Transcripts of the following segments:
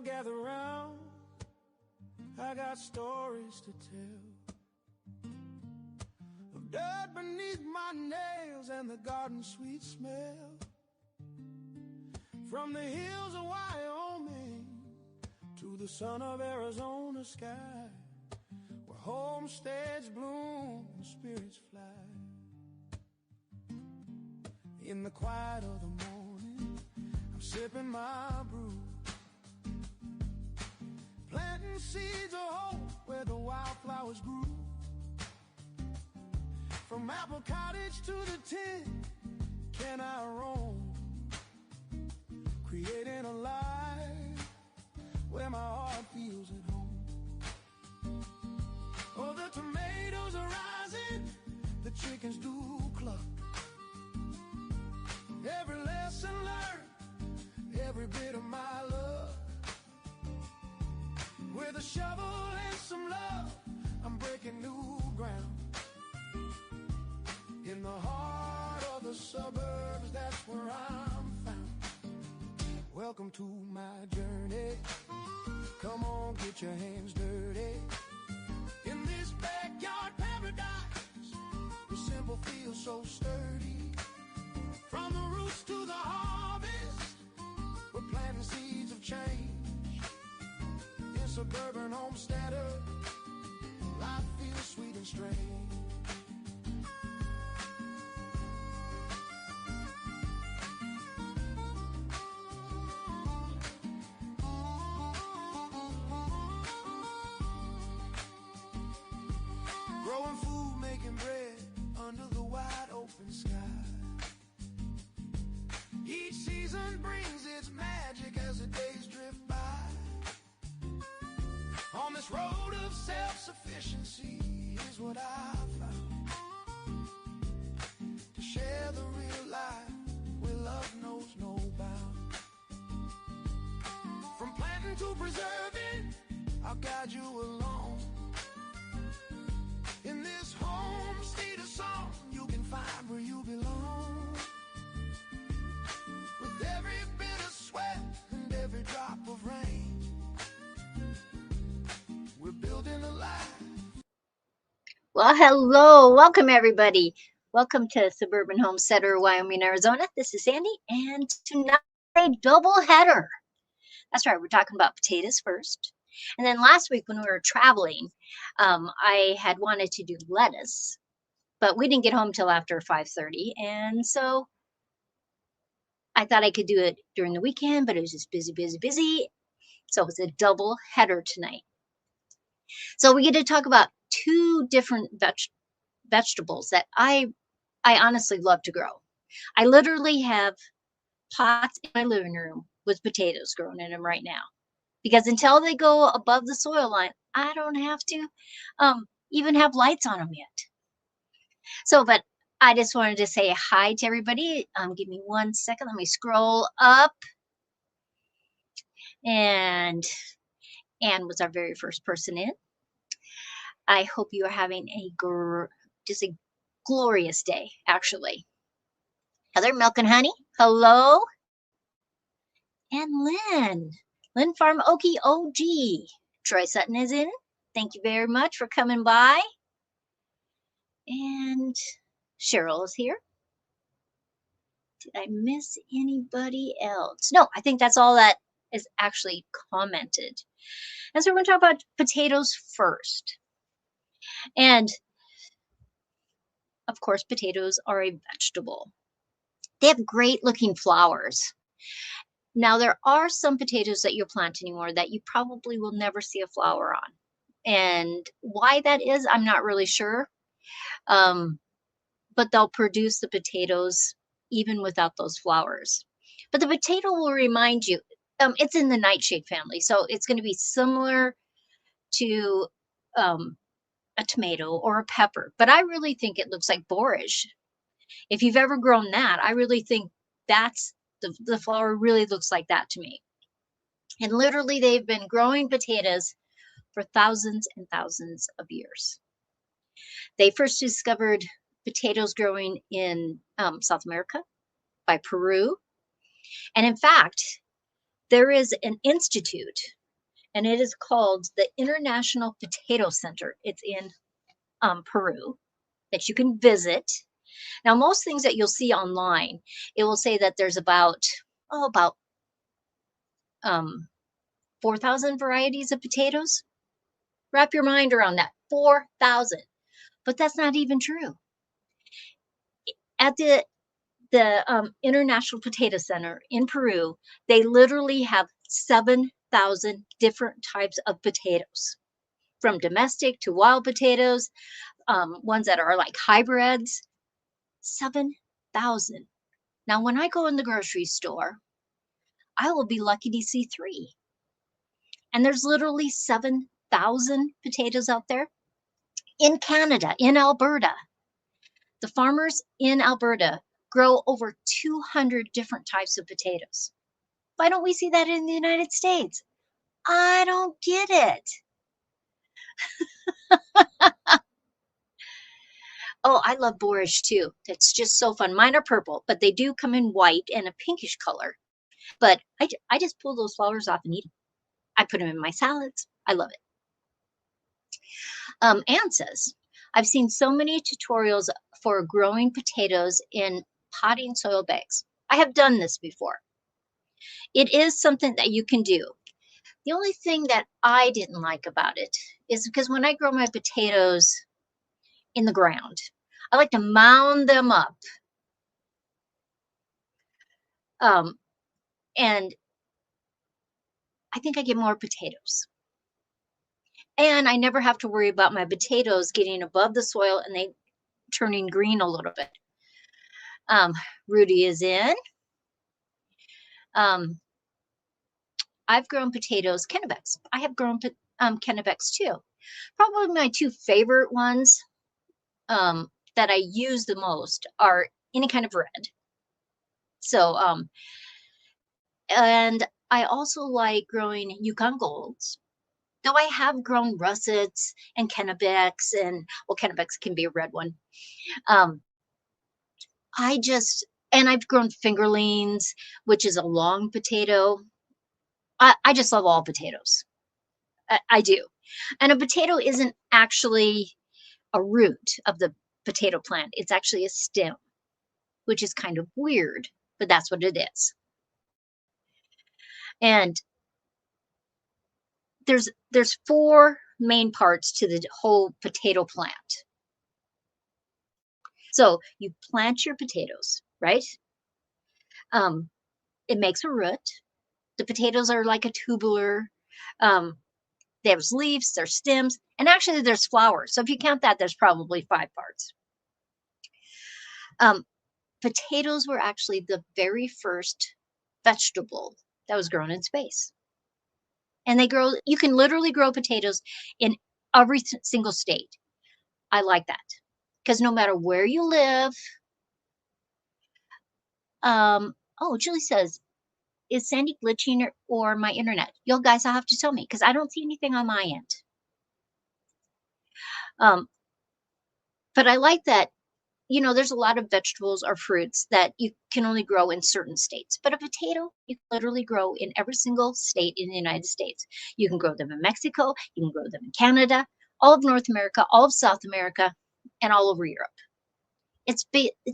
gather round, I got stories to tell of dirt beneath my nails and the garden's sweet smell. From the hills of Wyoming to the sun of Arizona sky, where homesteads bloom and spirits fly. In the quiet of the morning, I'm sipping my brew, planting seeds of hope where the wildflowers grew. From Apple Cottage to the tent, can I roam, creating a life where my heart feels at home. Oh, the tomatoes are rising, the chickens do cluck. Every lesson learned, every bit of my love. With a shovel and some love, I'm breaking new ground. In the heart of the suburbs, that's where I'm found. Welcome to my journey. Come on, get your hands dirty. In this backyard paradise, the simple feels so sturdy. From the roots to the harvest, we're planting seeds of change. In Suburban Homesteader, life feels sweet and strange. Growing food, making bread under the wide open sky. Each season brings its magic as the days drift by. On this road of self-sufficiency is what I found. To share the real life where love knows no bound. From planting to preserving, I'll guide you along. In this homesteader song, you can find where you belong. With every bit of sweat and every drop of rain, we're building a life. Well, hello. Welcome, everybody. Welcome to Suburban Homesteader, Wyoming, Arizona. This is Sandy, and tonight a double header. That's right. We're talking about potatoes first. And then last week when we were traveling, I had wanted to do lettuce, but we didn't get home till after 5:30. And so I thought I could do it during the weekend, but it was just busy. So it's a double header tonight. So we get to talk about two different vegetables that I honestly love to grow. I literally have pots in my living room with potatoes growing in them right now. Because until they go above the soil line, I don't have to even have lights on them yet. So, but I just wanted to say hi to everybody. Give me 1 second. Let me scroll up. And Anne was our very first person in. I hope you are having just a glorious day, actually. Heather, Milk and Honey, hello. And Lynn Farm Okie OG. Troy Sutton is in. Thank you very much for coming by. And Cheryl is here. Did I miss anybody else? No, I think that's all that is actually commented. And so we're going to talk about potatoes first. And of course, potatoes are a vegetable. They have great looking flowers. Now, there are some potatoes that you'll plant anymore that you probably will never see a flower on. And why that is, I'm not really sure. But they'll produce the potatoes even without those flowers. But the potato will remind you, it's in the nightshade family. So it's going to be similar to a tomato or a pepper. But I really think it looks like borage. If you've ever grown that, I really think that's the flower really looks like that to me. And literally they've been growing potatoes for thousands and thousands of years. They first discovered potatoes growing in South America by Peru. And in fact, there is an institute, and it is called the International Potato Center. It's in Peru, that you can visit. Now, most things that you'll see online, it will say that there's about 4,000 varieties of potatoes. Wrap your mind around that, 4,000. But that's not even true. At the International Potato Center in Peru, they literally have 7,000 different types of potatoes, from domestic to wild potatoes, ones that are like hybrids. 7,000. Now, when I go in the grocery store, I will be lucky to see 3. And there's literally 7,000 potatoes out there. In Canada, in Alberta, the farmers in Alberta grow over 200 different types of potatoes. Why don't we see that in the United States? I don't get it. Oh, I love borscht too. That's just so fun. Mine are purple, but they do come in white and a pinkish color. But I just pull those flowers off and eat them. I put them in my salads. I love it. Anne says, I've seen so many tutorials for growing potatoes in potting soil bags. I have done this before. It is something that you can do. The only thing that I didn't like about it is because when I grow my potatoes in the ground, I like to mound them up. And I think I get more potatoes. And I never have to worry about my potatoes getting above the soil and they turning green a little bit. Rudy is in. I've grown potatoes, Kennebecs. I have grown Kennebecs too. Probably my 2 favorite ones that I use the most are any kind of red. So, and I also like growing Yukon Golds. Though I have grown russets and Kennebecs, and well, Kennebecs can be a red one. And I've grown fingerlings, which is a long potato. I just love all potatoes. I do. And a potato isn't actually a root of the potato plant. It's actually a stem, which is kind of weird, but that's what it is. And there's 4 main parts to the whole potato plant. So you plant your potatoes, right? It makes a root. The potatoes are like a tubular. There's leaves, there's stems, and actually there's flowers. So if you count that, there's probably 5 parts. Potatoes were actually the very first vegetable that was grown in space. And you can literally grow potatoes in every single state. I like that. Because no matter where you live, oh, Julie says, is Sandi glitching or my internet? You guys, I'll have to tell me because I don't see anything on my end. But I like that, there's a lot of vegetables or fruits that you can only grow in certain states. But a potato, you can literally grow in every single state in the United States. You can grow them in Mexico, you can grow them in Canada, all of North America, all of South America, and all over Europe. It's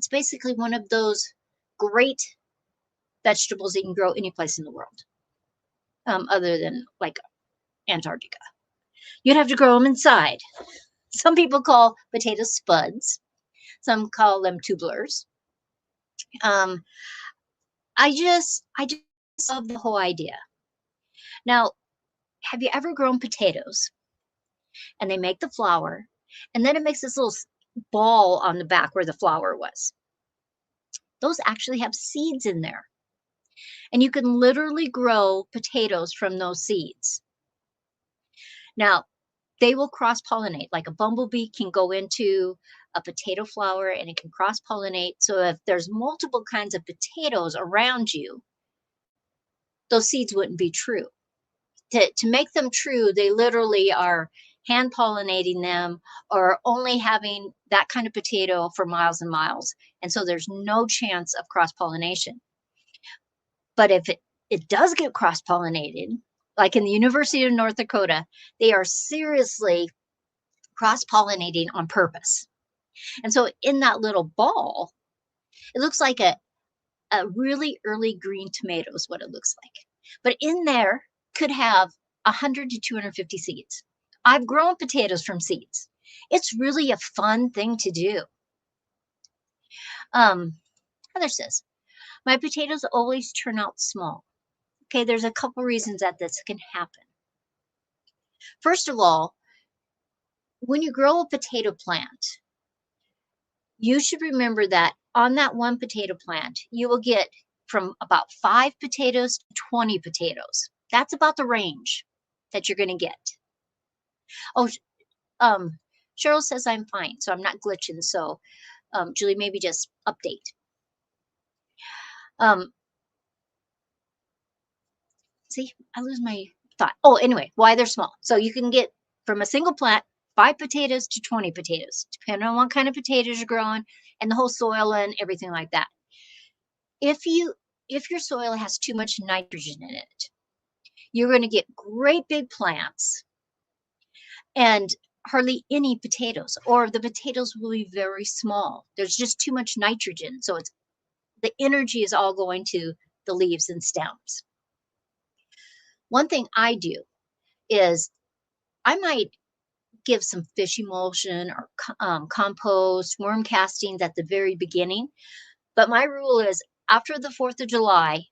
basically one of those great vegetables that you can grow any place in the world, other than like Antarctica. You'd have to grow them inside. Some people call potatoes spuds. Some call them tubulars. I just love the whole idea. Now, have you ever grown potatoes and they make the flower and then it makes this little ball on the back where the flower was? Those actually have seeds in there. And you can literally grow potatoes from those seeds. Now, they will cross-pollinate, like a bumblebee can go into a potato flower and it can cross-pollinate. So if there's multiple kinds of potatoes around you, those seeds wouldn't be true. To make them true, they literally are hand-pollinating them or only having that kind of potato for miles and miles. And so there's no chance of cross-pollination. But if it does get cross-pollinated, like in the University of North Dakota, they are seriously cross-pollinating on purpose. And so in that little ball, it looks like a really early green tomato is what it looks like. But in there could have 100 to 250 seeds. I've grown potatoes from seeds. It's really a fun thing to do. Heather says, my potatoes always turn out small. Okay, there's a couple reasons that this can happen. First of all, when you grow a potato plant, you should remember that on that one potato plant, you will get from about 5 potatoes to 20 potatoes. That's about the range that you're going to get. Oh, Cheryl says I'm fine, so I'm not glitching. So, Julie, maybe just update. See, I lose my thought. Oh, anyway, why they're small. So you can get from a single plant 5 potatoes to 20 potatoes, depending on what kind of potatoes you're growing and the whole soil and everything like that. If your soil has too much nitrogen in it, you're going to get great big plants and hardly any potatoes, or the potatoes will be very small. There's just too much nitrogen. So the energy is all going to the leaves and stems. One thing I do is I might give some fish emulsion or compost, worm castings at the very beginning. But my rule is after the 4th of July,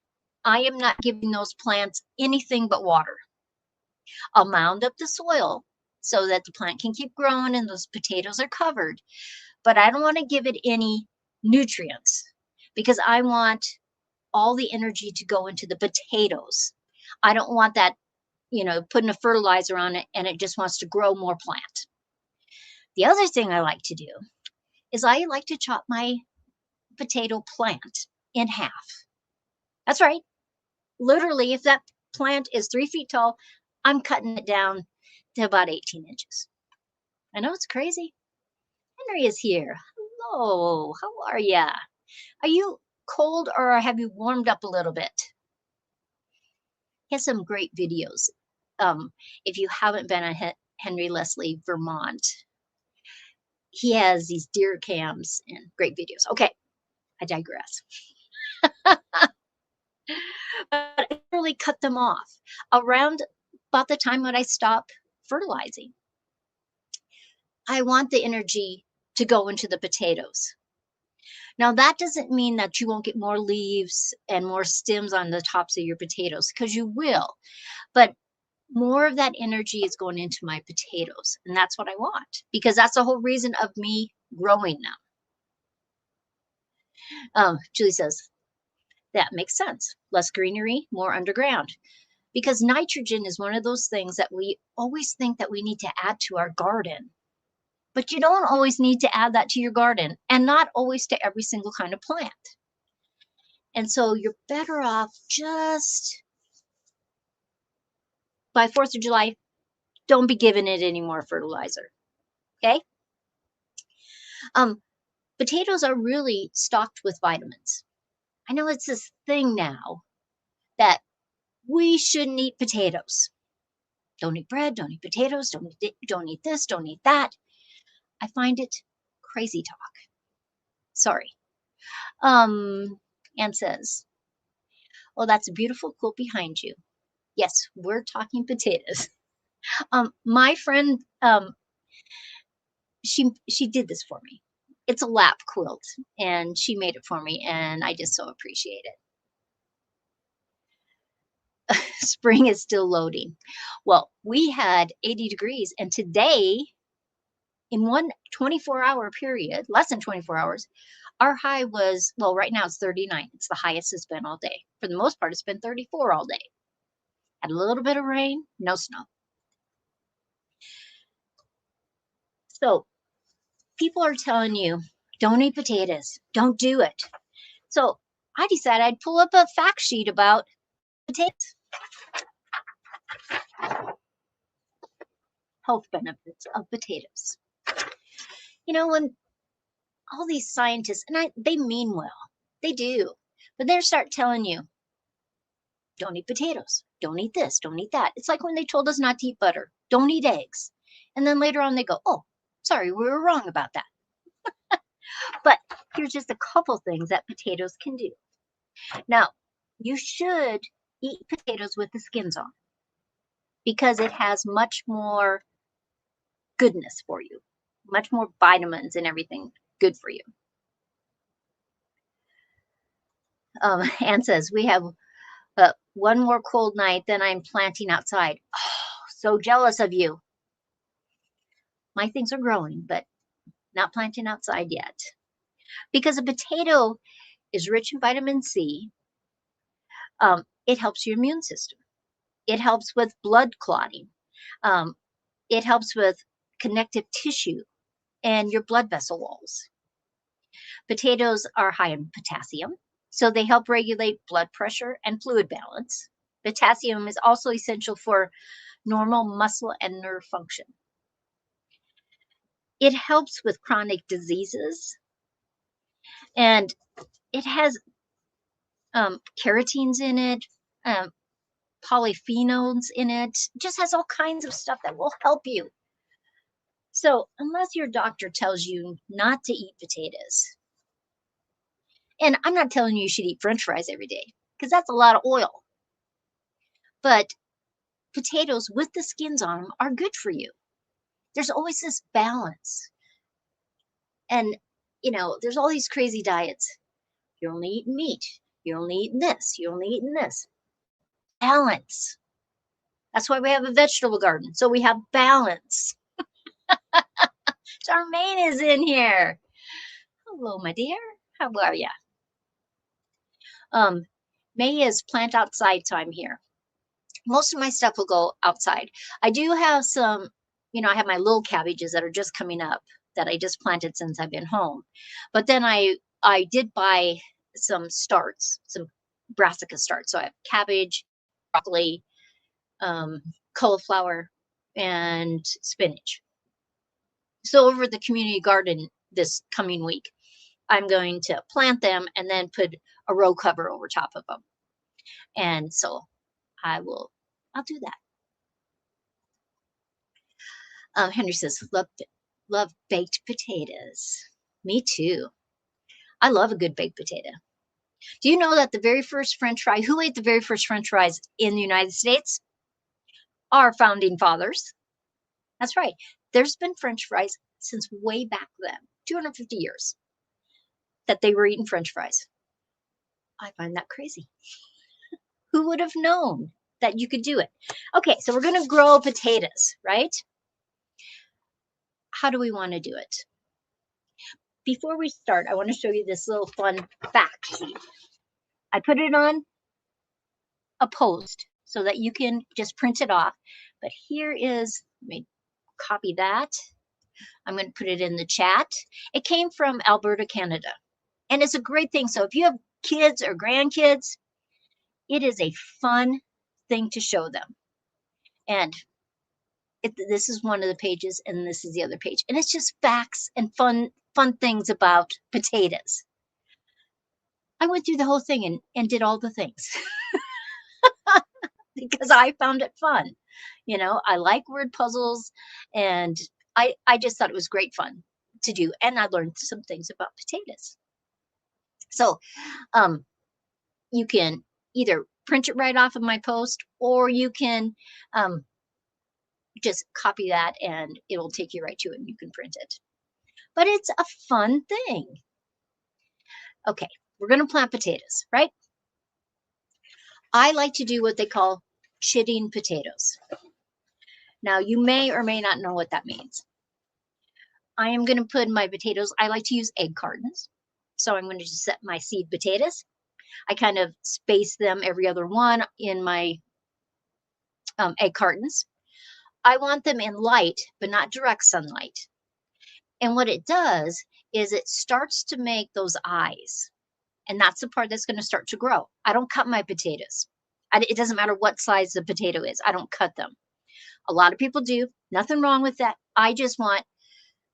I am not giving those plants anything but water. I'll mound up the soil so that the plant can keep growing and those potatoes are covered. But I don't want to give it any nutrients because I want all the energy to go into the potatoes. I don't want that, putting a fertilizer on it and it just wants to grow more plant. The other thing I like to do is I like to chop my potato plant in half. That's right. Literally, if that plant is 3 feet tall, I'm cutting it down to about 18 inches. I know it's crazy. Henry is here. Hello, how are ya? Are you cold or have you warmed up a little bit? He has some great videos. If you haven't been on Henry Leslie, Vermont, he has these deer cams and great videos. Okay, I digress. But I really cut them off around about the time when I stop fertilizing. I want the energy to go into the potatoes. Now, that doesn't mean that you won't get more leaves and more stems on the tops of your potatoes, because you will. But more of that energy is going into my potatoes. And that's what I want, because that's the whole reason of me growing them. Julie says, that makes sense. Less greenery, more underground. Because nitrogen is one of those things that we always think that we need to add to our garden. But you don't always need to add that to your garden, and not always to every single kind of plant. And so you're better off just by 4th of July, don't be giving it any more fertilizer. Okay? Potatoes are really stocked with vitamins. I know it's this thing now that we shouldn't eat potatoes. Don't eat bread, don't eat potatoes, don't eat this, don't eat that. I find it crazy talk. Sorry. Anne says, oh, that's a beautiful quilt behind you. Yes, we're talking potatoes. My friend, she did this for me. It's a lap quilt, and she made it for me, and I just so appreciate it. Spring is still loading. Well, we had 80 degrees, and today, in one 24-hour period, less than 24 hours, our high was, well, right now it's 39. It's the highest it's been all day. For the most part, it's been 34 all day. Had a little bit of rain, no snow. So people are telling you, don't eat potatoes. Don't do it. So I decided I'd pull up a fact sheet about potatoes. Health benefits of potatoes. When all these scientists, and they mean well, they do, but they start telling you, Don't eat potatoes. Don't eat this. Don't eat that. It's like when they told us not to eat butter. Don't eat eggs. And then later on they go, oh, sorry, we were wrong about that. But here's just a couple things that potatoes can do. Now, you should eat potatoes with the skins on because it has much more goodness for you, much more vitamins and everything good for you. Anne says, we have one more cold night, then I'm planting outside. Oh, so jealous of you. My things are growing, but not planting outside yet. Because a potato is rich in vitamin C. It helps your immune system. It helps with blood clotting. It helps with connective tissue and your blood vessel walls. Potatoes are high in potassium, so they help regulate blood pressure and fluid balance. Potassium is also essential for normal muscle and nerve function. It helps with chronic diseases, and it has carotenes in it, polyphenols in it. It just has all kinds of stuff that will help you. So unless your doctor tells you not to eat potatoes, and I'm not telling you you should eat French fries every day because that's a lot of oil, but potatoes with the skins on them are good for you. There's always this balance. And, you know, there's all these crazy diets. You're only eating meat. You're only eating this. You're only eating this. Balance. That's why we have a vegetable garden. So we have balance. Charmaine is in here. Hello, my dear. How are ya? May is plant outside time here. Most of my stuff will go outside. I do have some, you know, I have my little cabbages that are just coming up that I just planted since I've been home. But then I did buy some starts, some brassica starts. So I have cabbage, broccoli, cauliflower, and spinach. So over the community garden this coming week, I'm going to plant them and then put a row cover over top of them. And so I'll do that. Henry says, love baked potatoes. Me too. I love a good baked potato. Do you know that the very first French fry, who ate the very first French fries in the United States? Our founding fathers. That's right. There's been French fries since way back then, 250 years, that they were eating French fries. I find that crazy. Who would have known that you could do it? Okay, so we're going to grow potatoes, right? How do we want to do it? Before we start, I want to show you this little fun fact sheet. I put it on a post so that you can just print it off. But here is, let me copy that. I'm going to put it in the chat. It came from Alberta, Canada. And it's a great thing. So if you have kids or grandkids, it is a fun thing to show them. And this is one of the pages, and this is the other page. And it's just facts and fun things about potatoes. I went through the whole thing and did all the things because I found it fun. You know, I like word puzzles, and I just thought it was great fun to do. And I learned some things about potatoes. So you can either print it right off of my post, or you can just copy that and it will take you right to it and you can print it. But it's a fun thing. Okay, we're going to plant potatoes, right? I like to do what they call chitting potatoes. Now, you may or may not know what that means. I am going to put my potatoes, I like to use egg cartons. So I'm going to just set my seed potatoes. I kind of space them every other one in my egg cartons. I want them in light, but not direct sunlight. And what it does is it starts to make those eyes. And that's the part that's going to start to grow. I don't cut my potatoes. It doesn't matter what size the potato is. I don't cut them. A lot of people do. Nothing wrong with that. I just want,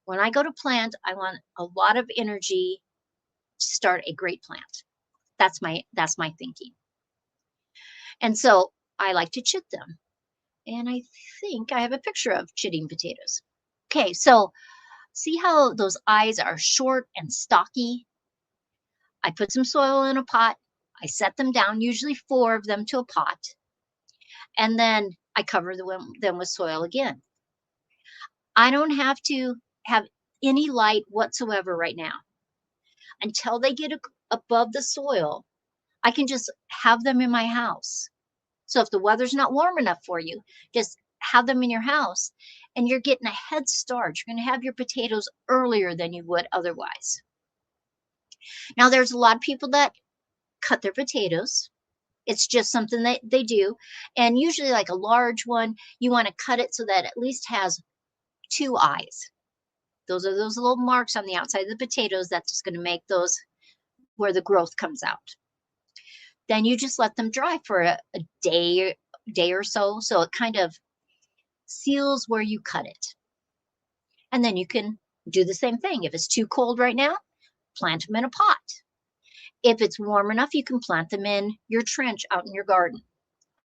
when I go to plant, I want a lot of energy to start a great plant. That's my thinking. And so I like to chit them. And I think I have a picture of chitting potatoes. Okay, so see how those eyes are short and stocky? I put some soil in a pot. I set them down, usually 4 of them to a pot. And then I cover them with soil again. I don't have to have any light whatsoever right now. Until they get above the soil, I can just have them in my house. So if the weather's not warm enough for you, just have them in your house and you're getting a head start. You're going to have your potatoes earlier than you would otherwise. Now, there's a lot of people that cut their potatoes. It's just something that they do. And usually like a large one, you want to cut it so that at least has 2 eyes. Those are those little marks on the outside of the potatoes. That's just going to make those where the growth comes out. Then you just let them dry for a day or so it kind of seals where you cut it. And then you can do the same thing. If it's too cold right now, plant them in a pot. If it's warm enough, you can plant them in your trench out in your garden.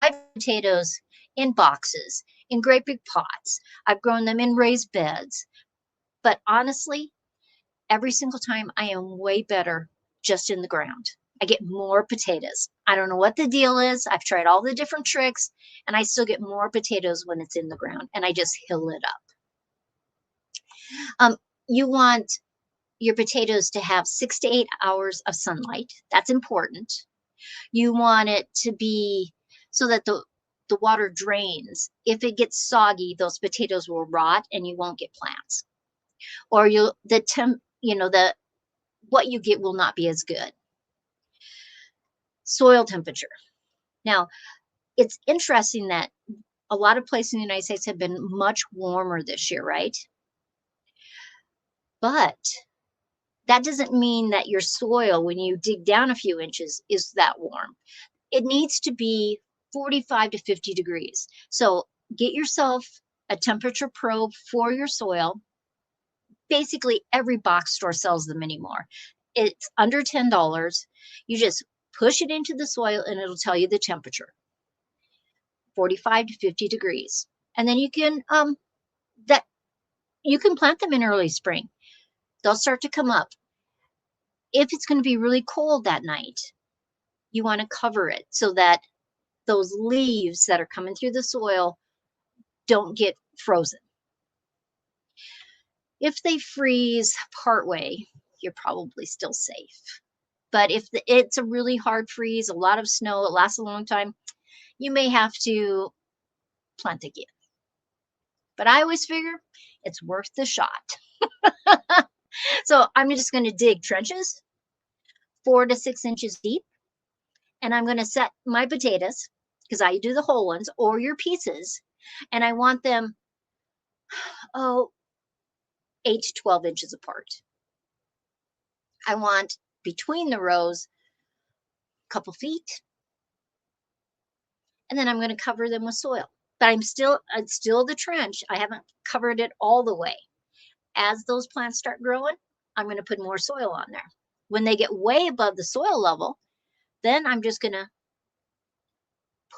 I've grown potatoes in boxes, in great big pots. I've grown them in raised beds. But honestly, every single time I am way better just in the ground. I get more potatoes. I don't know what the deal is. I've tried all the different tricks and I still get more potatoes when it's in the ground and I just hill it up. You want your potatoes to have 6 to 8 hours of sunlight. That's important. You want it to be so that the water drains. If it gets soggy, those potatoes will rot and you won't get plants. Or what you get will not be as good. Soil temperature. Now, it's interesting that a lot of places in the United States have been much warmer this year, right? But that doesn't mean that your soil, when you dig down a few inches, is that warm. It needs to be 45 to 50 degrees. So get yourself a temperature probe for your soil. Basically, every box store sells them anymore. It's under $10. You just push it into the soil and it'll tell you the temperature. 45 to 50 degrees. And then you can plant them in early spring. They'll start to come up. If it's going to be really cold that night, you want to cover it so that those leaves that are coming through the soil don't get frozen. If they freeze partway, you're probably still safe. But if it's a really hard freeze, a lot of snow, it lasts a long time, you may have to plant again. But I always figure it's worth the shot. So I'm just going to dig trenches 4 to 6 inches deep. And I'm going to set my potatoes, because I do the whole ones, or your pieces. And I want them, 8 to 12 inches apart. I want between the rows a couple feet. And then I'm going to cover them with soil. But it's still the trench. I haven't covered it all the way. As those plants start growing, I'm going to put more soil on there. When they get way above the soil level, then I'm just going to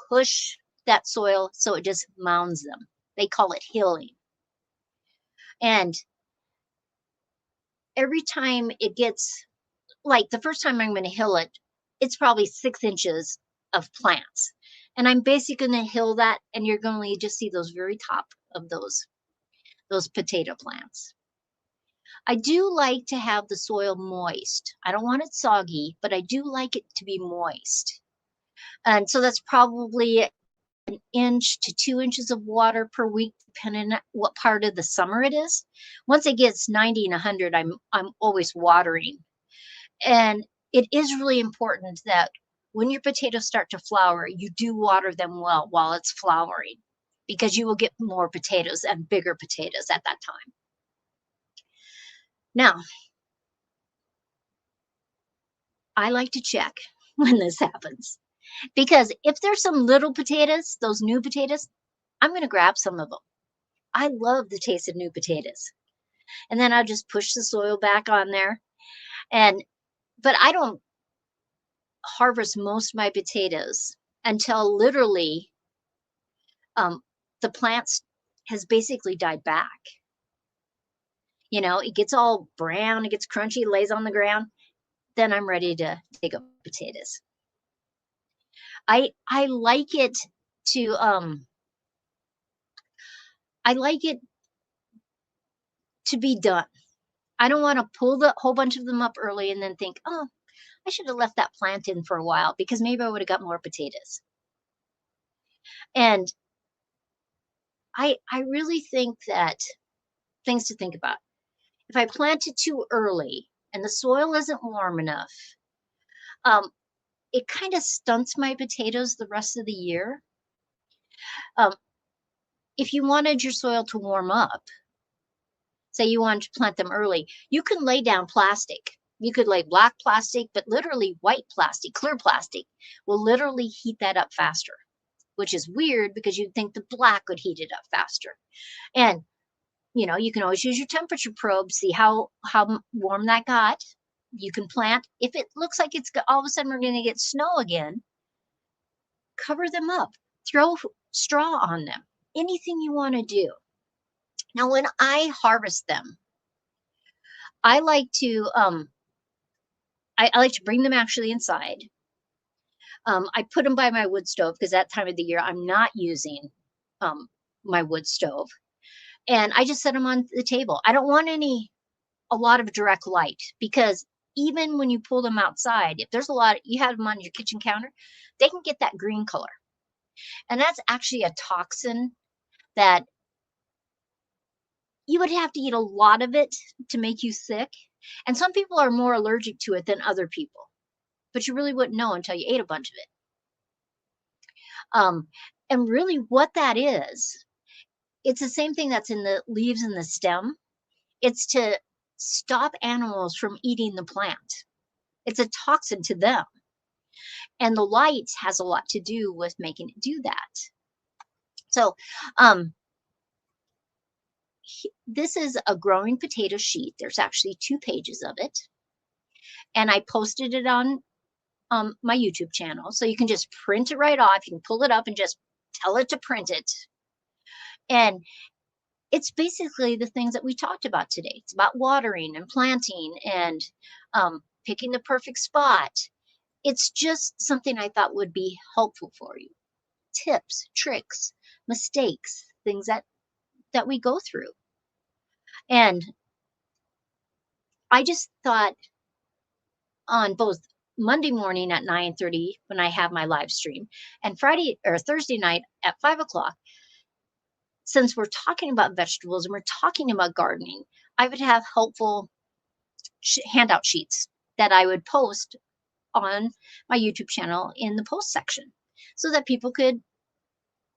push that soil so it just mounds them. They call it hilling. And every time it gets, like the first time I'm going to hill it, it's probably 6 inches of plants. And I'm basically going to hill that, and you're going to just see those very top of those potato plants. I do like to have the soil moist. I don't want it soggy, but I do like it to be moist. And so that's probably 1 inch to 2 inches of water per week, depending on what part of the summer it is. Once it gets 90 and 100, I'm always watering. And it is really important that when your potatoes start to flower, you do water them well while it's flowering, because you will get more potatoes and bigger potatoes at that time. Now, I like to check when this happens, because if there's some little potatoes, those new potatoes, I'm going to grab some of them. I love the taste of new potatoes. And then I'll just push the soil back on there. But I don't harvest most of my potatoes until literally the plant has basically died back. You know, it gets all brown, it gets crunchy, lays on the ground. Then I'm ready to dig up potatoes. I like it to I like it to be done. I don't want to pull the whole bunch of them up early and then think, oh, I should have left that plant in for a while because maybe I would have got more potatoes. And I really think that things to think about. If I plant it too early and the soil isn't warm enough, it kind of stunts my potatoes the rest of the year. If you wanted your soil to warm up, say you wanted to plant them early, you can lay down plastic. You could lay black plastic, but literally white plastic, clear plastic, will literally heat that up faster, which is weird because you'd think the black would heat it up faster. And, you know, you can always use your temperature probe, see how warm that got. You can plant. If it looks like it's all of a sudden we're going to get snow again, cover them up, throw straw on them, anything you want to do. Now, when I harvest them, I like to I like to bring them actually inside. I put them by my wood stove because that time of the year I'm not using my wood stove, and I just set them on the table. I don't want a lot of direct light because even when you pull them outside, if there's a lot, you have them on your kitchen counter, they can get that green color, and that's actually a toxin that you would have to eat a lot of it to make you sick. And some people are more allergic to it than other people, but you really wouldn't know until you ate a bunch of it. And really what that is, it's the same thing that's in the leaves and the stem. It's to stop animals from eating the plant. It's a toxin to them. And the light has a lot to do with making it do that. So, this is a growing potato sheet. There's actually 2 pages of it. And I posted it on my YouTube channel. So you can just print it right off. You can pull it up and just tell it to print it. And it's basically the things that we talked about today. It's about watering and planting and picking the perfect spot. It's just something I thought would be helpful for you. Tips, tricks, mistakes, things that we go through. And I just thought on both Monday morning at 9:30 when I have my live stream and Friday or Thursday night at 5 o'clock, since we're talking about vegetables and we're talking about gardening, I would have helpful handout sheets that I would post on my YouTube channel in the post section so that people could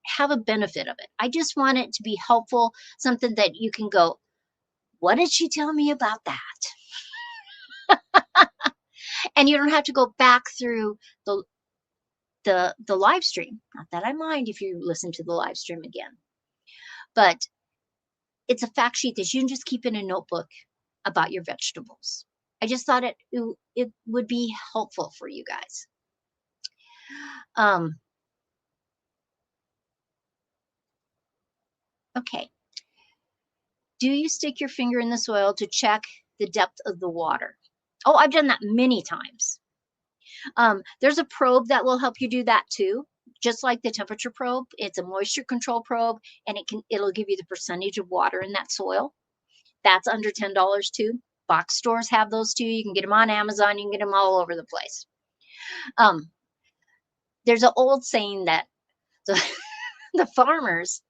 have a benefit of it. I just want it to be helpful, something that you can go, what did she tell me about that? And you don't have to go back through the live stream. Not that I mind if you listen to the live stream again. But it's a fact sheet that you can just keep in a notebook about your vegetables. I just thought it would be helpful for you guys. Okay. Do you stick your finger in the soil to check the depth of the water? Oh, I've done that many times. There's a probe that will help you do that too. Just like the temperature probe, it's a moisture control probe, and it'll give you the percentage of water in that soil. That's under $10 too. Box stores have those too. You can get them on Amazon. You can get them all over the place. There's an old saying that the farmers,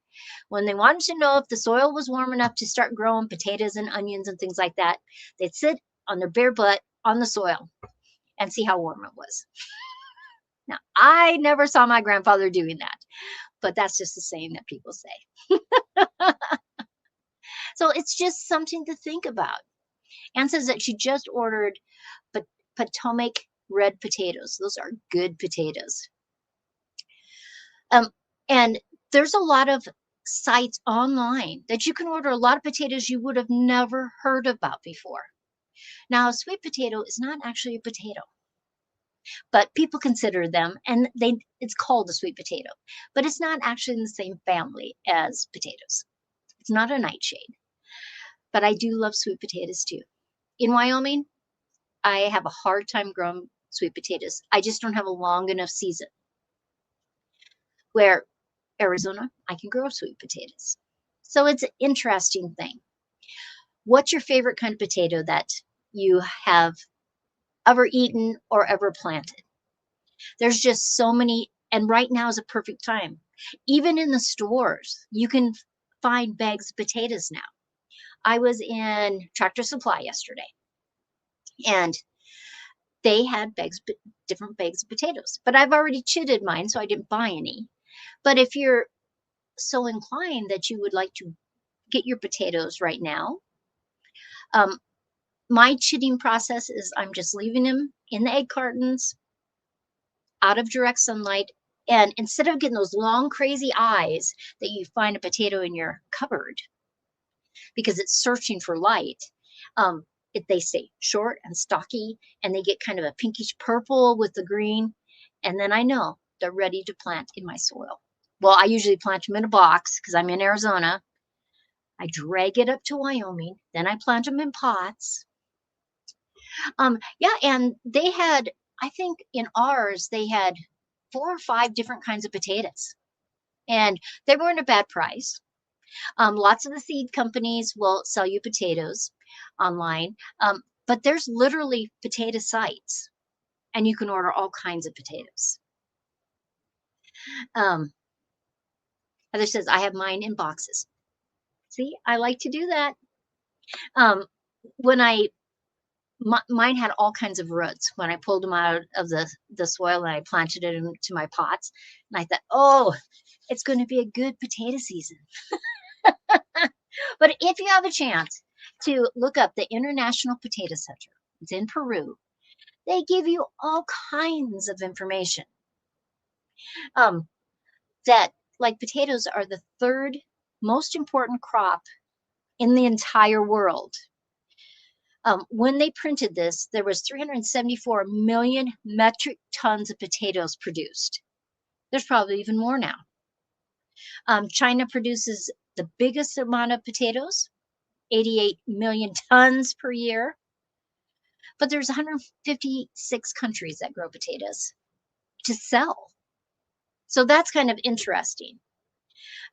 when they wanted to know if the soil was warm enough to start growing potatoes and onions and things like that, they'd sit on their bare butt on the soil and see how warm it was. Now, I never saw my grandfather doing that, but that's just the saying that people say. So it's just something to think about. Anne says that she just ordered Potomac red potatoes. Those are good potatoes. And there's a lot of sites online that you can order a lot of potatoes you would have never heard about before. Now, a sweet potato is not actually a potato. but people consider them, and it's called a sweet potato, but it's not actually in the same family as potatoes. It's not a nightshade, but I do love sweet potatoes too. In Wyoming, I have a hard time growing sweet potatoes. I just don't have a long enough season. Where Arizona, I can grow sweet potatoes. So it's an interesting thing. What's your favorite kind of potato that you have ever eaten or ever planted? There's just so many, and right now is a perfect time. Even in the stores, you can find bags of potatoes now. I was in Tractor Supply yesterday, and they had different bags of potatoes, but I've already chitted mine, so I didn't buy any. But if you're so inclined that you would like to get your potatoes right now, my chitting process is I'm just leaving them in the egg cartons out of direct sunlight. And instead of getting those long, crazy eyes that you find a potato in your cupboard because it's searching for light, they stay short and stocky, and they get kind of a pinkish purple with the green. And then I know they're ready to plant in my soil. Well, I usually plant them in a box because I'm in Arizona. I drag it up to Wyoming, then I plant them in pots. Yeah, and they had, I think in ours, they had 4 or 5 different kinds of potatoes, and they weren't a bad price. Lots of the seed companies will sell you potatoes online, but there's literally potato sites, and you can order all kinds of potatoes. Heather says, I have mine in boxes. See, I like to do that. When mine had all kinds of roots when I pulled them out of the soil and I planted it into my pots. And I thought, oh, it's going to be a good potato season. But if you have a chance to look up the International Potato Center, it's in Peru. They give you all kinds of information. That like potatoes are the 3rd most important crop in the entire world. When they printed this, there was 374 million metric tons of potatoes produced. There's probably even more now. China produces the biggest amount of potatoes, 88 million tons per year. But there's 156 countries that grow potatoes to sell. So that's kind of interesting.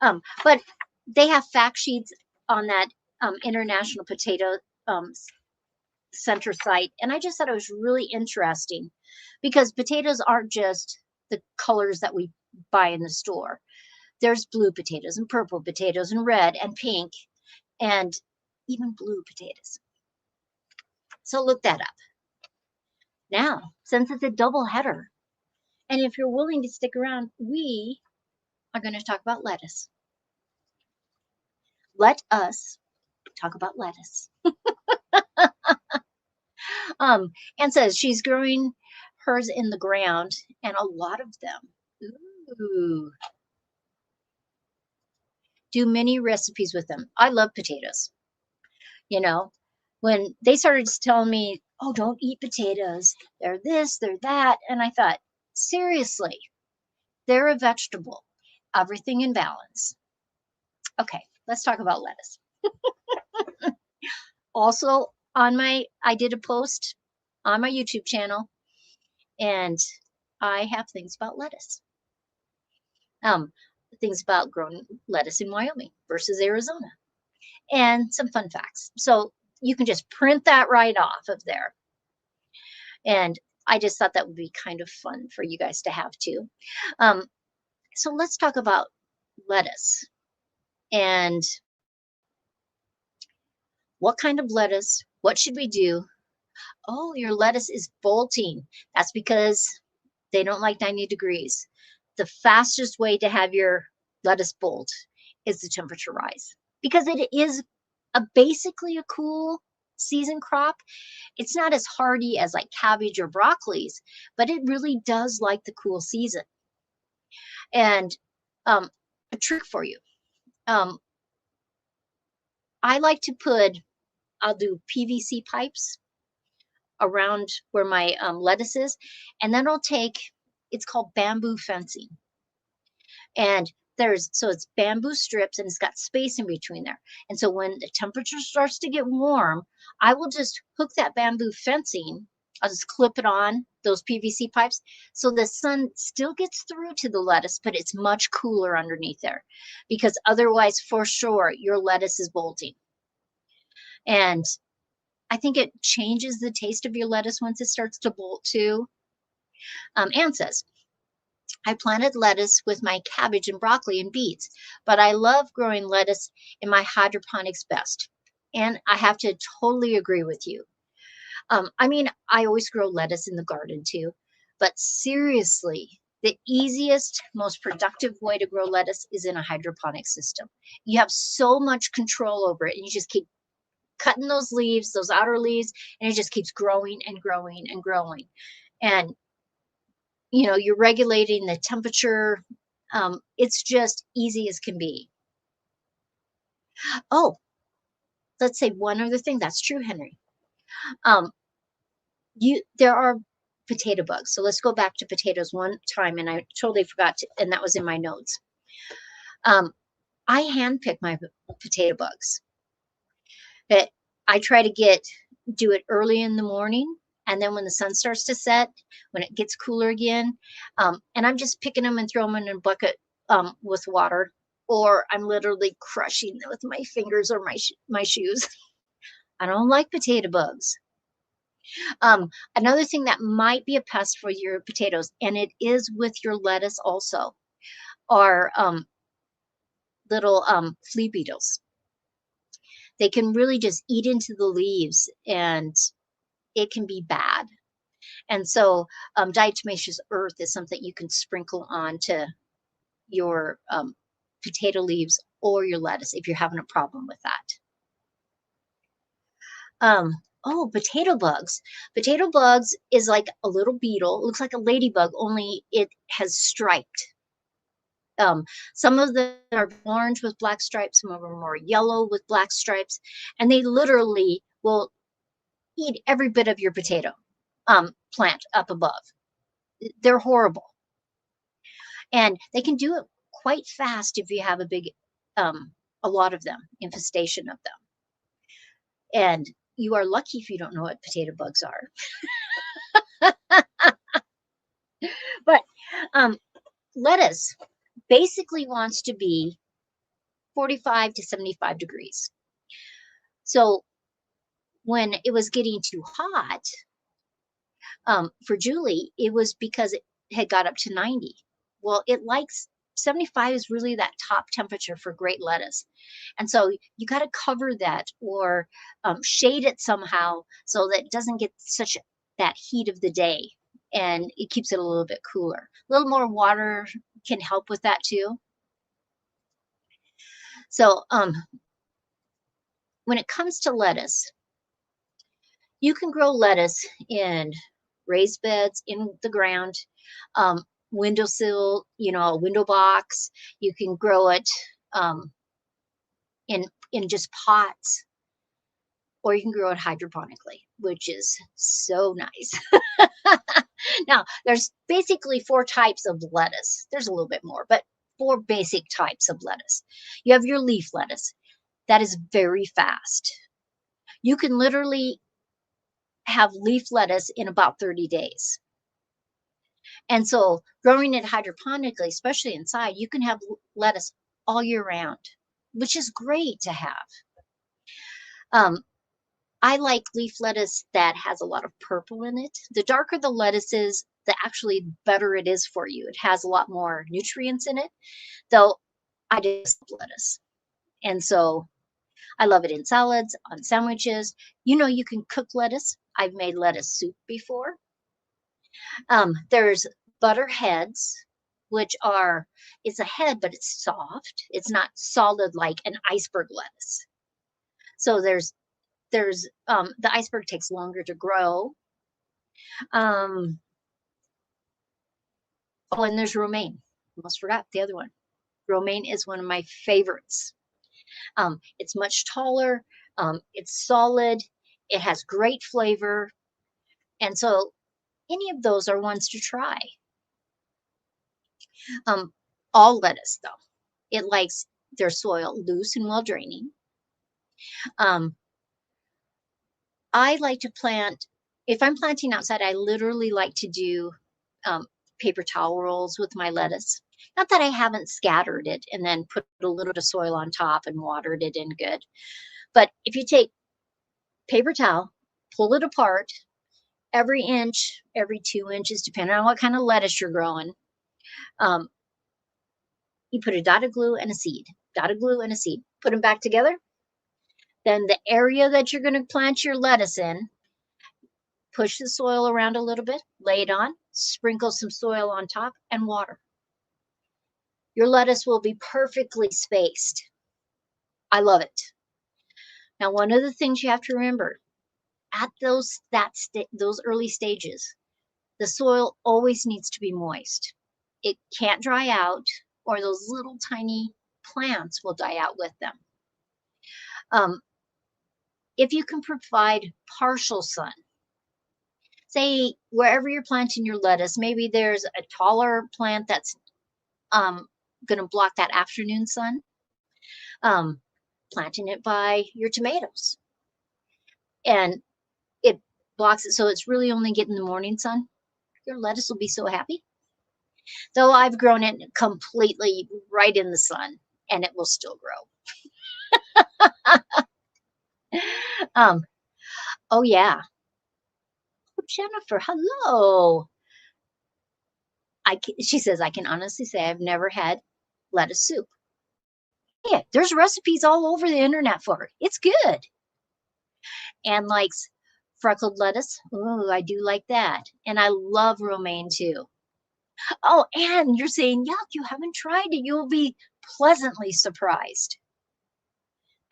But they have fact sheets on that International Potato Center site, and I just thought it was really interesting because potatoes aren't just the colors that we buy in the store. There's blue potatoes and purple potatoes and red and pink and even blue potatoes. So look that up. Now, since it's a double header, and if you're willing to stick around, we are going to talk about lettuce. Let us talk about lettuce. And says she's growing hers in the ground, and a lot of them. Ooh. Do many recipes with them. I love potatoes. You know, when they started telling me, oh, don't eat potatoes, they're this, they're that, and I thought, seriously, they're a vegetable. Everything in balance. Okay, let's talk about lettuce. Also, I did a post on my YouTube channel, and I have things about lettuce. Things about growing lettuce in Wyoming versus Arizona, and some fun facts. So you can just print that right off of there. And I just thought that would be kind of fun for you guys to have too. So let's talk about lettuce and what kind of lettuce, what should we do? Oh, your lettuce is bolting. That's because they don't like 90 degrees. The fastest way to have your lettuce bolt is the temperature rise, because it is basically a cool season crop. It's not as hardy as like cabbage or broccolis, but it really does like the cool season. And a trick for you. I like to I'll do PVC pipes around where my lettuce is, and then I'll take, it's called bamboo fencing. And so it's bamboo strips and it's got space in between there. And so when the temperature starts to get warm, I will just hook that bamboo fencing. I'll just clip it on those PVC pipes so the sun still gets through to the lettuce, but it's much cooler underneath there, because otherwise, for sure, your lettuce is bolting. And I think it changes the taste of your lettuce once it starts to bolt too. Ann says, I planted lettuce with my cabbage and broccoli and beets, but I love growing lettuce in my hydroponics best. And I have to totally agree with you. I mean, I always grow lettuce in the garden too, but seriously, the easiest, most productive way to grow lettuce is in a hydroponic system. You have so much control over it, and you just keep cutting those leaves, those outer leaves, and it just keeps growing and growing and growing. And you're regulating the temperature. It's just easy as can be. Oh, let's say one other thing. That's true, Henry. There are potato bugs. So let's go back to potatoes one time, and I totally forgot to, and that was in my notes. I handpick my potato bugs. But I try to do it early in the morning, and then when the sun starts to set, when it gets cooler again, and I'm just picking them and throwing them in a bucket with water, or I'm literally crushing them with my fingers or my shoes. I don't like potato bugs. Another thing that might be a pest for your potatoes, and it is with your lettuce also, are little flea beetles. They can really just eat into the leaves, and it can be bad. And so diatomaceous earth is something you can sprinkle onto your potato leaves or your lettuce if you're having a problem with that. Oh, potato bugs. Potato bugs is like a little beetle. It looks like a ladybug, only it has striped. Some of them are orange with black stripes, some of them are yellow with black stripes, and they literally will eat every bit of your potato plant up above. They're horrible. And they can do it quite fast if you have a lot of them, infestation of them. And you are lucky if you don't know what potato bugs are. But lettuce basically wants to be 45 to 75 degrees. So when it was getting too hot for Julie, it was because it had got up to 90. Well, it likes 75 is really that top temperature for great lettuce. And so you got to cover that or shade it somehow so that it doesn't get that heat of the day, and it keeps it a little bit cooler. A little more water can help with that too. So when it comes to lettuce, you can grow lettuce in raised beds in the ground, windowsill, a window box. You can grow it in just pots, or you can grow it hydroponically, which is so nice. Now, there's basically 4 types of lettuce. There's a little bit more, but 4 basic types of lettuce. You have your leaf lettuce. That is very fast. You can literally have leaf lettuce in about 30 days. And so growing it hydroponically, especially inside, you can have lettuce all year round, which is great to have. I like leaf lettuce that has a lot of purple in it. The darker the lettuce is, the actually better it is for you. It has a lot more nutrients in it, though I just love lettuce. And so I love it in salads, on sandwiches. You can cook lettuce. I've made lettuce soup before. There's butter heads, which it's a head, but it's soft. It's not solid like an iceberg lettuce. So there's the iceberg takes longer to grow. Oh, and there's romaine. Almost forgot the other one. Romaine is one of my favorites. It's much taller. It's solid. It has great flavor. And so any of those are ones to try. All lettuce, though, it likes their soil loose and well draining. I like to plant, if I'm planting outside, I literally like to do paper towel rolls with my lettuce. Not that I haven't scattered it and then put a little bit of soil on top and watered it in good. But if you take paper towel, pull it apart every inch, every 2 inches, depending on what kind of lettuce you're growing. You put a dot of glue and a seed, dot of glue and a seed, put them back together. Then the area that you're going to plant your lettuce in, push the soil around a little bit, lay it on, sprinkle some soil on top, and water. Your lettuce will be perfectly spaced. I love it. Now, one of the things you have to remember, at those early stages, the soil always needs to be moist. It can't dry out, or those little tiny plants will die out with them. If you can provide partial sun, say wherever you're planting your lettuce, maybe there's a taller plant that's going to block that afternoon sun, planting it by your tomatoes. And it blocks it, so it's really only getting the morning sun. Your lettuce will be so happy. So I've grown it completely right in the sun, and it will still grow. Oh yeah. Oh, Jennifer, hello. She says, I can honestly say I've never had lettuce soup. Yeah, there's recipes all over the internet for it. It's good. Anne likes freckled lettuce. Oh, I do like that. And I love romaine too. Oh, Anne, you're saying, yuck, you haven't tried it. You'll be pleasantly surprised.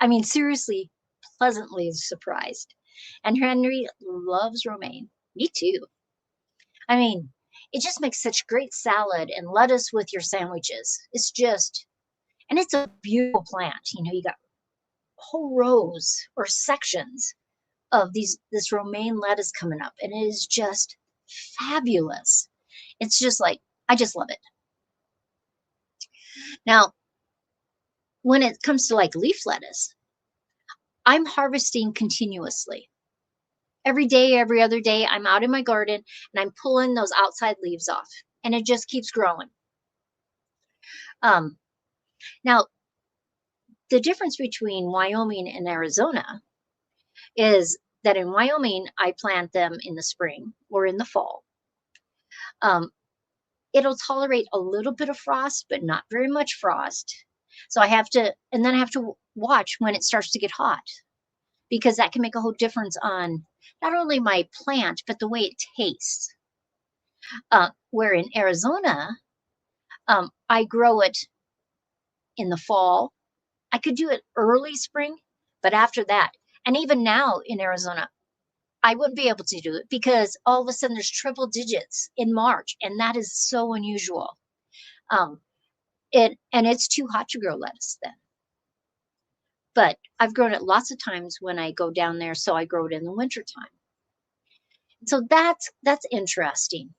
I mean, seriously, pleasantly surprised. And Henry loves romaine. Me too. I mean, it just makes such great salad and lettuce with your sandwiches. It's just, and it's a beautiful plant. You know, you got whole rows or sections of this romaine lettuce coming up, and it is just fabulous. It's just like, I just love it. Now, when it comes to like leaf lettuce, I'm harvesting continuously. Every day, every other day, I'm out in my garden and I'm pulling those outside leaves off, and it just keeps growing. Now, the difference between Wyoming and Arizona is that in Wyoming, I plant them in the spring or in the fall. It'll tolerate a little bit of frost, but not very much frost. So I have to watch when it starts to get hot, because that can make a whole difference on not only my plant, but the way it tastes. Where in Arizona, I grow it in the fall. I could do it early spring, but after that, and even now in Arizona, I wouldn't be able to do it because all of a sudden there's triple digits in March, and that is so unusual. And it's too hot to grow lettuce then. But I've grown it lots of times when I go down there, so I grow it in the wintertime. So that's interesting.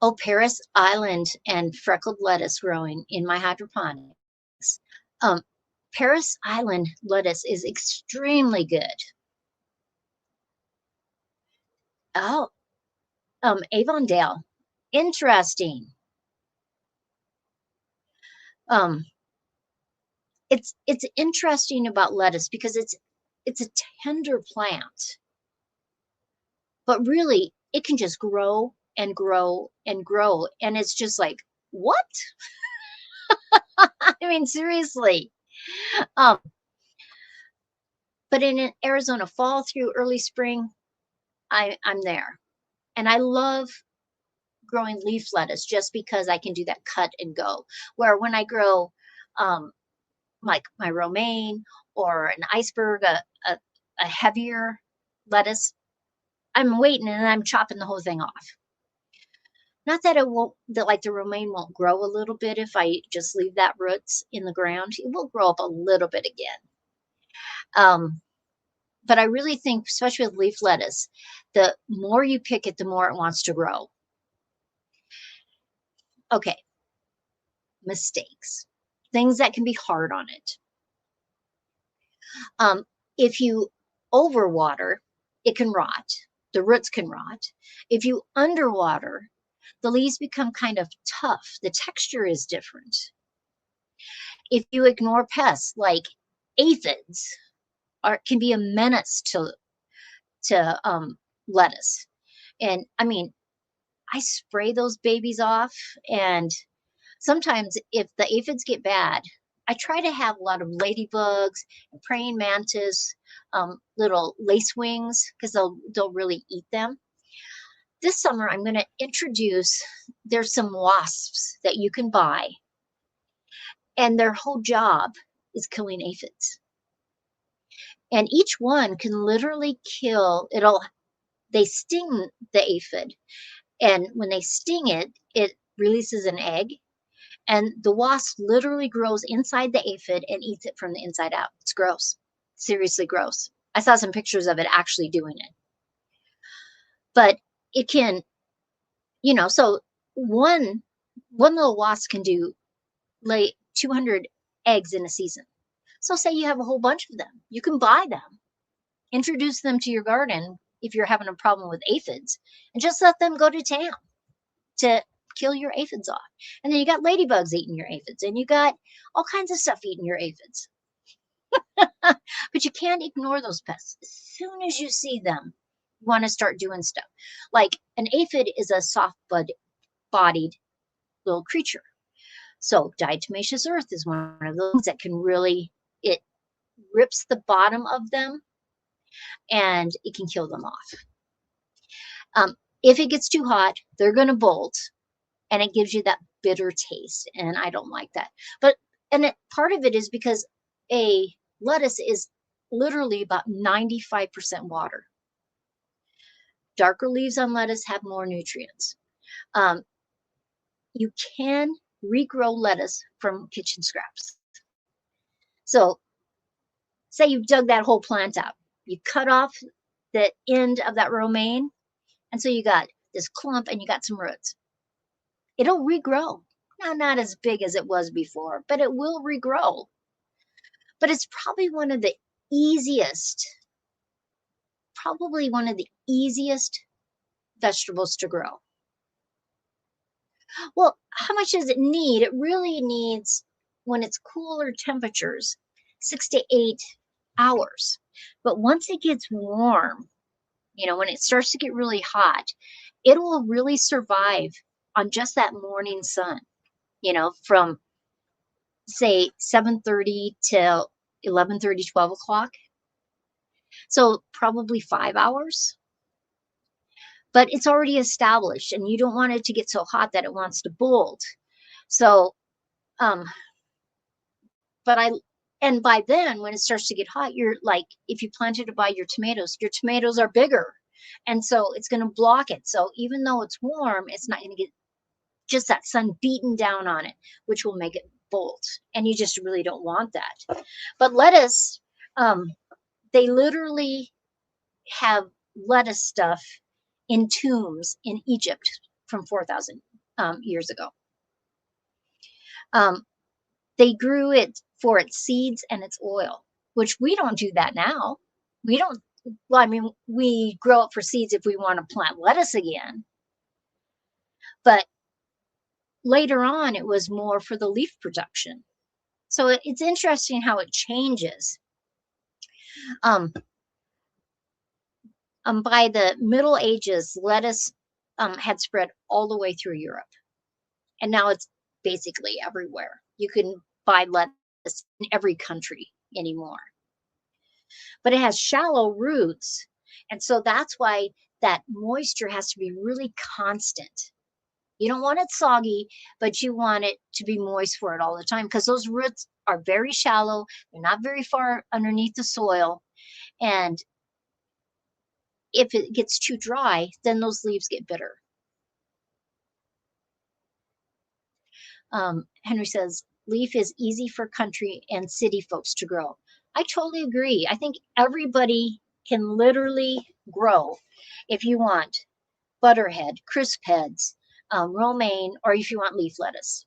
Oh, Paris Island and freckled lettuce growing in my hydroponics. Paris Island lettuce is extremely good. Oh, Avondale, interesting. It's interesting about lettuce because it's a tender plant, but really it can just grow and grow and grow, and it's just like, what? I mean, seriously. But in Arizona, fall through early spring, I'm there, and I love growing leaf lettuce just because I can do that cut and go. Where when I grow like my romaine or an iceberg, a heavier lettuce, I'm waiting and I'm chopping the whole thing off. Not that it won't, that like the romaine won't grow a little bit if I just leave that roots in the ground. It will grow up a little bit again. But I really think, especially with leaf lettuce, the more you pick it, the more it wants to grow. Okay, mistakes, things that can be hard on it. If you overwater, it can rot. The roots can rot. If you underwater, the leaves become kind of tough. The texture is different. If you ignore pests like aphids, can be a menace to lettuce. And I mean, I spray those babies off, and sometimes if the aphids get bad, I try to have a lot of ladybugs and praying mantis, little lacewings, because they'll really eat them. This summer, I'm going to introduce. There's some wasps that you can buy, and their whole job is killing aphids. And each one can literally kill. They sting the aphid, and when they sting it, it releases an egg. And the wasp literally grows inside the aphid and eats it from the inside out. It's gross. Seriously gross. I saw some pictures of it actually doing it. But it can, so one little wasp can lay 200 eggs in a season. So say you have a whole bunch of them. You can buy them, introduce them to your garden if you're having a problem with aphids, and just let them go to town to kill your aphids off. And then you got ladybugs eating your aphids, and you got all kinds of stuff eating your aphids. But you can't ignore those pests. As soon as you see them, you want to start doing stuff. Like an aphid is a soft-bodied little creature. So diatomaceous earth is one of those that can really, it rips the bottom of them and it can kill them off. If it gets too hot, they're going to bolt, and it gives you that bitter taste, and I don't like that. Part of it is because a lettuce is literally about 95% water. Darker leaves on lettuce have more nutrients. You can regrow lettuce from kitchen scraps. So say you dug that whole plant out. You cut off the end of that romaine, and so you got this clump and you got some roots. It'll regrow. Now, not as big as it was before, but it will regrow. But it's probably one of the easiest vegetables to grow. Well, how much does it need? It really needs, when it's cooler temperatures, 6 to 8 hours. But once it gets warm, when it starts to get really hot, it will really survive on just that morning sun, from say 7:30 till 11:30, 12 o'clock. So probably 5 hours. But it's already established, and you don't want it to get so hot that it wants to bolt. So, and by then, when it starts to get hot, you're like, if you planted to buy your tomatoes are bigger. And so it's going to block it. So even though it's warm, it's not going to get just that sun beaten down on it, which will make it bolt. And you just really don't want that. But lettuce, they literally have lettuce stuff in tombs in Egypt from 4,000 years ago. They grew it for its seeds and its oil, which we don't do that now. We grow it for seeds if we want to plant lettuce again. But later on, it was more for the leaf production. So it's interesting how it changes. By the Middle Ages, lettuce had spread all the way through Europe. And now it's basically everywhere. You can buy lettuce in every country anymore. But it has shallow roots. And so that's why that moisture has to be really constant. You don't want it soggy, but you want it to be moist for it all the time, because those roots are very shallow. They're not very far underneath the soil. And if it gets too dry, then those leaves get bitter. Henry says, leaf is easy for country and city folks to grow. I totally agree. I think everybody can literally grow if you want butterhead, crisp heads, romaine, or if you want leaf lettuce.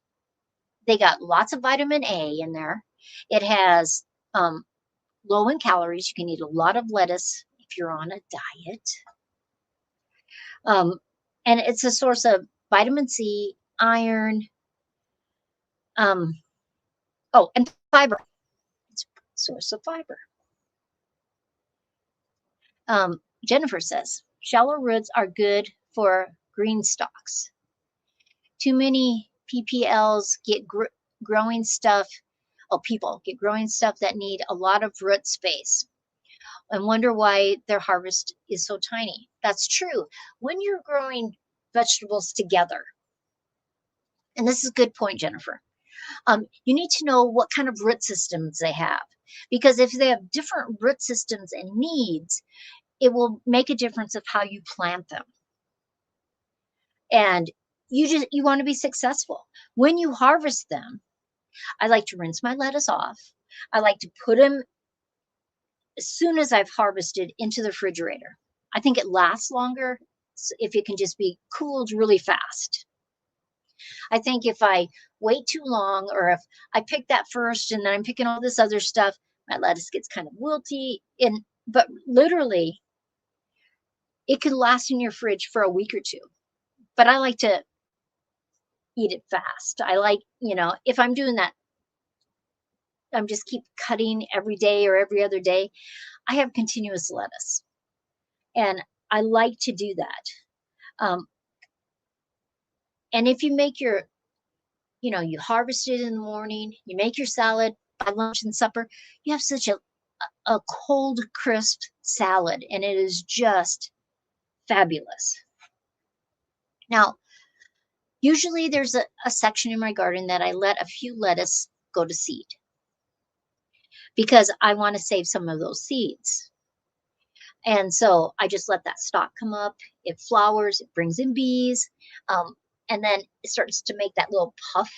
They got lots of vitamin A in there. It has low in calories. You can eat a lot of lettuce if you're on a diet. And it's a source of vitamin C, iron, and fiber. It's a source of fiber. Jennifer says, shallow roots are good for green stalks. Too many PPLs get growing stuff. People get growing stuff that need a lot of root space and wonder why their harvest is so tiny. That's true. When you're growing vegetables together, and this is a good point, Jennifer, you need to know what kind of root systems they have. Because if they have different root systems and needs, it will make a difference of how you plant them. And you want to be successful. When you harvest them, I like to rinse my lettuce off. I like to put them, as soon as I've harvested, into the refrigerator. I think it lasts longer if it can just be cooled really fast. I think if I wait too long, or if I pick that first and then I'm picking all this other stuff, my lettuce gets kind of wilty. But literally, it could last in your fridge for a week or two. But I like to eat it fast. I like, if I'm doing that, I'm just keep cutting every day or every other day. I have continuous lettuce, and I like to do that. And if you make you harvest it in the morning, you make your salad by lunch and supper, you have such a cold, crisp salad, and it is just fabulous. Now, usually there's a section in my garden that I let a few lettuce go to seed, because I want to save some of those seeds. And so I just let that stalk come up. It flowers, it brings in bees, and then it starts to make that little puff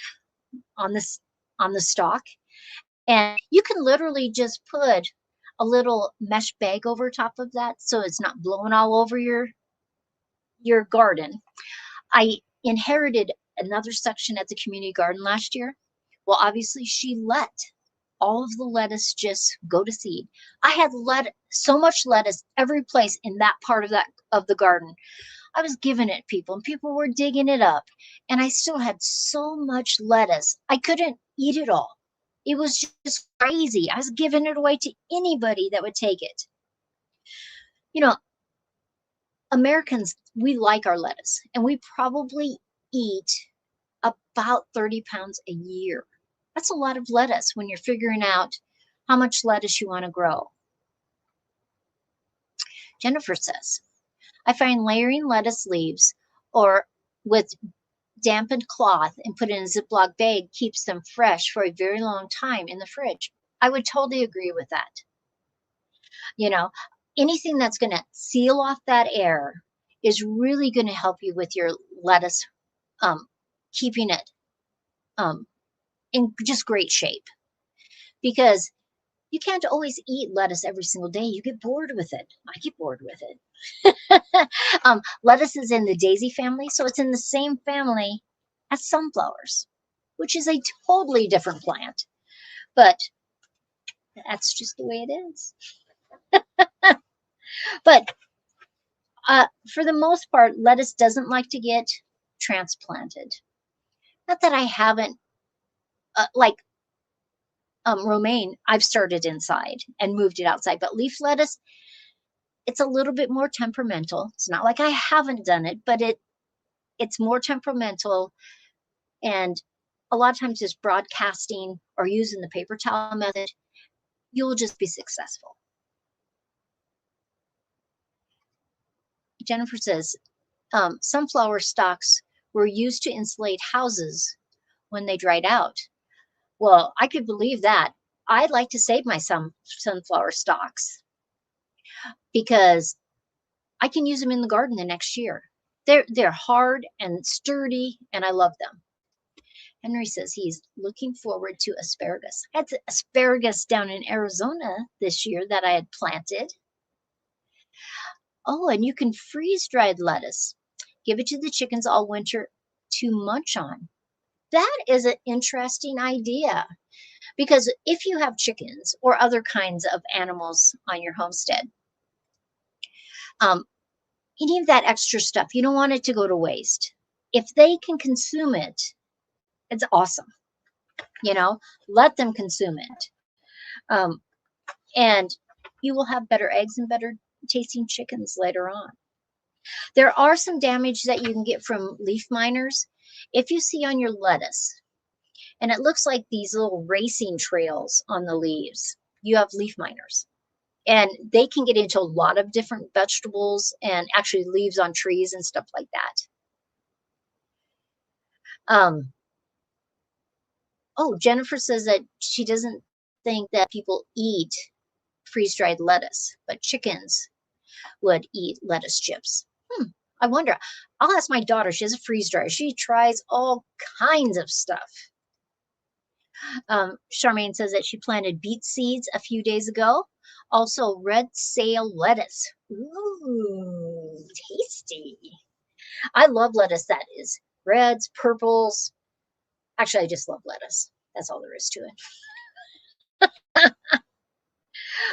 on the stalk. And you can literally just put a little mesh bag over top of that so it's not blowing all over your garden. I inherited another section at the community garden last year. Well, obviously she let all of the lettuce just go to seed. I had so much lettuce every place in that part of the garden. I was giving it people, and people were digging it up, and I still had so much lettuce. I couldn't eat it all. It was just crazy. I was giving it away to anybody that would take it. Americans, we like our lettuce, and we probably eat about 30 pounds a year. That's a lot of lettuce when you're figuring out how much lettuce you want to grow. Jennifer says, I find layering lettuce leaves or with dampened cloth and put in a Ziploc bag keeps them fresh for a very long time in the fridge. I would totally agree with that. Anything that's going to seal off that air is really going to help you with your lettuce, keeping it in just great shape. Because you can't always eat lettuce every single day. You get bored with it. I get bored with it. Lettuce is in the daisy family, so it's in the same family as sunflowers, which is a totally different plant. But that's just the way it is. But for the most part, lettuce doesn't like to get transplanted. Not that I haven't, romaine, I've started inside and moved it outside. But leaf lettuce, it's a little bit more temperamental. It's not like I haven't done it, but it's more temperamental. And a lot of times just broadcasting or using the paper towel method, you'll just be successful. Jennifer says, sunflower stalks were used to insulate houses when they dried out. Well, I could believe that. I'd like to save my sunflower stalks because I can use them in the garden the next year. They're hard and sturdy, and I love them. Henry says he's looking forward to asparagus. I had asparagus down in Arizona this year that I had planted. Oh, and you can freeze-dried lettuce. Give it to the chickens all winter to munch on. That is an interesting idea because if you have chickens or other kinds of animals on your homestead, um, any of that extra stuff, you don't want it to go to waste. If they can consume it, it's awesome. Let them consume it. And you will have better eggs and better tasting chickens later on. There are some damage that you can get from leaf miners. If you see on your lettuce, and it looks like these little racing trails on the leaves, you have leaf miners. And they can get into a lot of different vegetables and actually leaves on trees and stuff like that. Oh, Jennifer says that she doesn't think that people eat freeze-dried lettuce, but chickens would eat lettuce chips. I wonder. I'll ask my daughter. She has a freeze dryer. She tries all kinds of stuff. Charmaine says that she planted beet seeds a few days ago. Also, red sail lettuce. Ooh, tasty. I love lettuce that is reds, purples. Actually, I just love lettuce. That's all there is to it.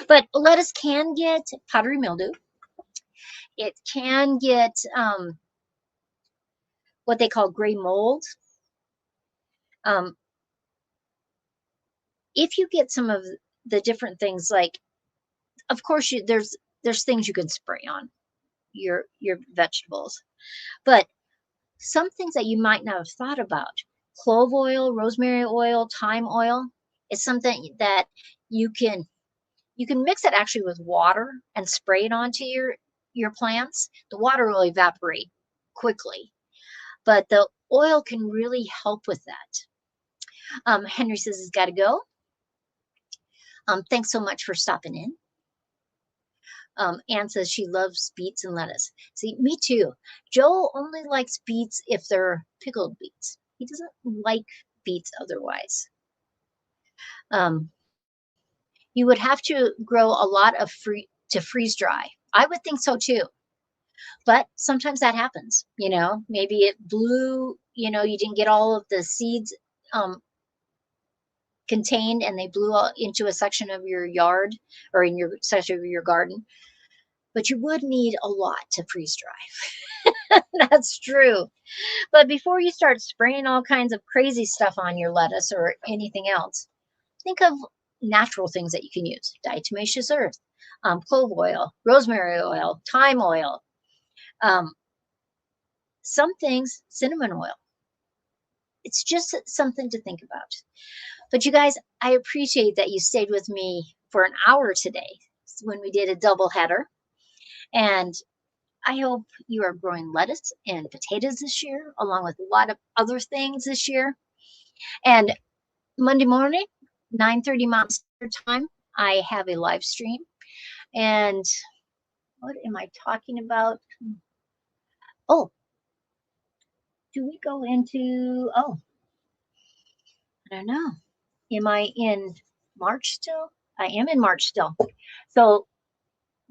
But lettuce can get powdery mildew. It can get what they call gray mold. If you get some of the different things, like, of course, there's things you can spray on your vegetables, but some things that you might not have thought about, clove oil, rosemary oil, thyme oil, is something that you can mix it actually with water and spray it onto your plants. The water will evaporate quickly, but the oil can really help with that. Henry says he's got to go. Thanks so much for stopping in. Anne says she loves beets and lettuce. See, me too. Joe only likes beets if they're pickled beets. He doesn't like beets otherwise. You would have to grow a lot of to freeze dry. I would think so too. But sometimes that happens, maybe it blew, you didn't get all of the seeds contained and they blew into a section of your yard or in your section of your garden. But you would need a lot to freeze dry. That's true. But before you start spraying all kinds of crazy stuff on your lettuce or anything else, think of natural things that you can use. Diatomaceous earth, clove oil, rosemary oil, thyme oil. Some things, cinnamon oil. It's just something to think about. But you guys, I appreciate that you stayed with me for an hour today when we did a double header. And I hope you are growing lettuce and potatoes this year, along with a lot of other things this year. And Monday morning, 9:30 Mountain Standard Time, I have a live stream. And what am I talking about? Oh, do we go into, I don't know. Am I in March still? I am in March still. So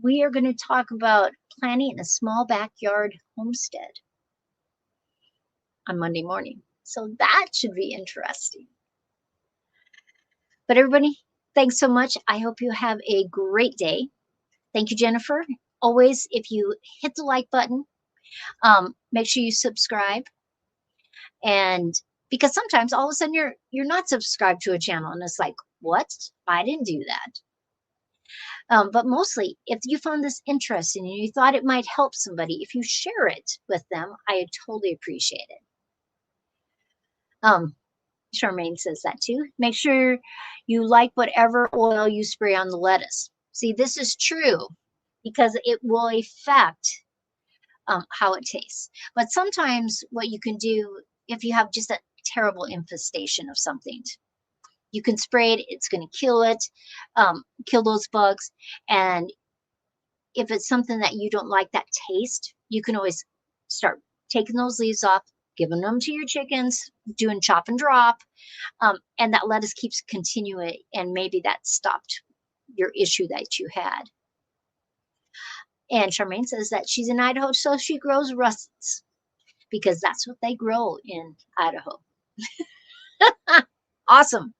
we are going to talk about planning a small backyard homestead on Monday morning. So that should be interesting. But everybody, thanks so much. I hope you have a great day. Thank you, Jennifer. Always, if you hit the like button, make sure you subscribe. And because sometimes all of a sudden you're not subscribed to a channel and it's like, what? I didn't do that. But mostly, if you found this interesting and you thought it might help somebody, if you share it with them, I totally appreciate it. Charmaine says that too. Make sure you like whatever oil you spray on the lettuce. See, this is true because it will affect how it tastes. But sometimes what you can do, if you have just a terrible infestation of something, you can spray it. It's going to kill it, kill those bugs. And if it's something that you don't like that taste, you can always start taking those leaves off, giving them to your chickens, doing chop and drop, and that lettuce keeps continuing, and maybe that stopped your issue that you had. And Charmaine says that she's in Idaho, so she grows russets because that's what they grow in Idaho. Awesome.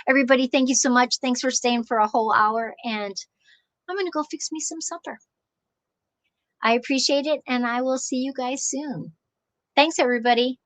Everybody, thank you so much. Thanks for staying for a whole hour. And I'm going to go fix me some supper. I appreciate it, and I will see you guys soon. Thanks, everybody.